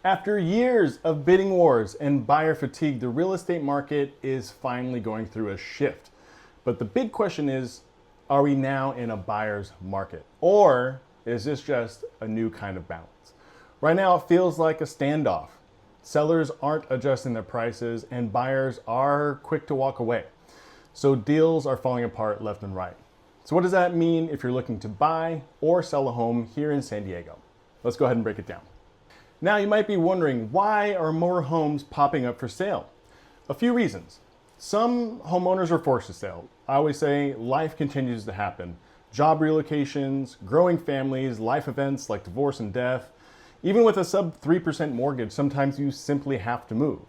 After years of bidding wars and buyer fatigue, the real estate market is finally going through a shift. But the big question is, are we now in a buyer's market? Or is this just a new kind of balance? Right now, it feels like a standoff. Sellers aren't adjusting their prices and buyers are quick to walk away. So deals are falling apart left and right. So what does that mean if you're looking to buy or sell a home here in San Diego? Let's go ahead and break it down. Now you might be wondering, why are more homes popping up for sale? A few reasons. Some homeowners are forced to sell. I always say life continues to happen. Job relocations, growing families, life events like divorce and death. Even with a sub 3% mortgage, sometimes you simply have to move.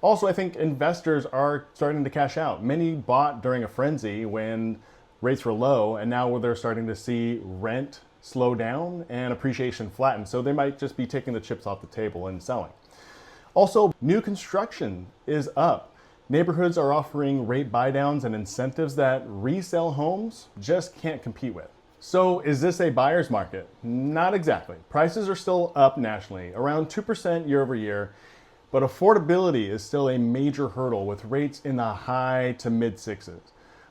Also, I think investors are starting to cash out. Many bought during a frenzy when rates were low, and now they're starting to see rent slow down and appreciation flatten. So they might just be taking the chips off the table and selling. Also, new construction is up. Neighborhoods are offering rate buy downs and incentives that resale homes just can't compete with. So is this a buyer's market? Not exactly. Prices are still up nationally, around 2% year over year, but affordability is still a major hurdle with rates in the high to mid sixes.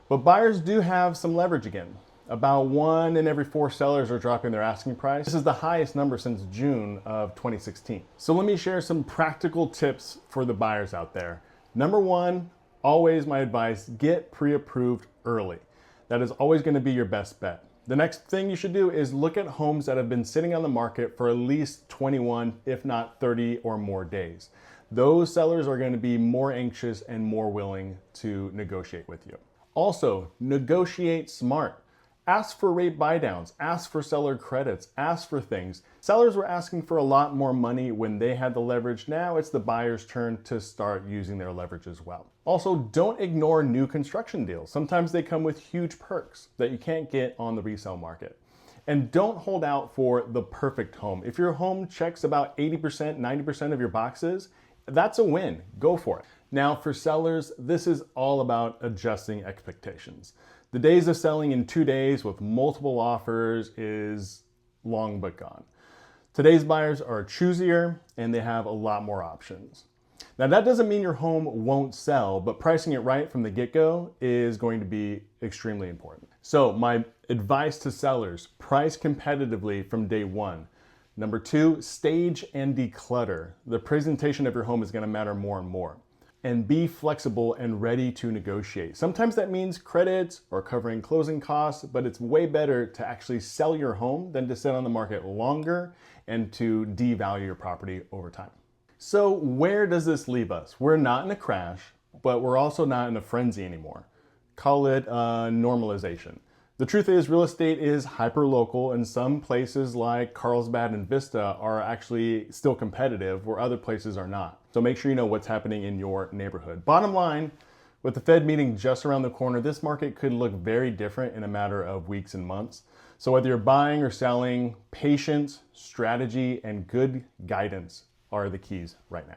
But buyers do have some leverage again. About 1 in every 4 sellers are dropping their asking price. This is the highest number since June of 2016. So let me share some practical tips for the buyers out there. Number 1, always my advice, get pre-approved early. That is always going to be your best bet. The next thing you should do is look at homes that have been sitting on the market for at least 21, if not 30 or more days. Those sellers are going to be more anxious and more willing to negotiate with you. Also, negotiate smart. Ask for rate buy downs, ask for seller credits, ask for things. Sellers were asking for a lot more money when they had the leverage. Now it's the buyer's turn to start using their leverage as well. Also, don't ignore new construction deals. Sometimes they come with huge perks that you can't get on the resale market. And don't hold out for the perfect home. If your home checks about 80%, 90% of your boxes, that's a win. Go for it. Now for sellers, this is all about adjusting expectations. The days of selling in 2 days with multiple offers is long but gone. Today's buyers are choosier and they have a lot more options. Now that doesn't mean your home won't sell, but pricing it right from the get-go is going to be extremely important. So my advice to sellers, price competitively from day one. Number 2, stage and declutter. The presentation of your home is going to matter more and more. And be flexible and ready to negotiate. Sometimes that means credits or covering closing costs, but it's way better to actually sell your home than to sit on the market longer and to devalue your property over time. So where does this leave us? We're not in a crash, but we're also not in a frenzy anymore. Call it normalization. The truth is, real estate is hyper-local, and some places like Carlsbad and Vista are actually still competitive, where other places are not. So make sure you know what's happening in your neighborhood. Bottom line, with the Fed meeting just around the corner, this market could look very different in a matter of weeks and months. So whether you're buying or selling, patience, strategy, and good guidance are the keys right now.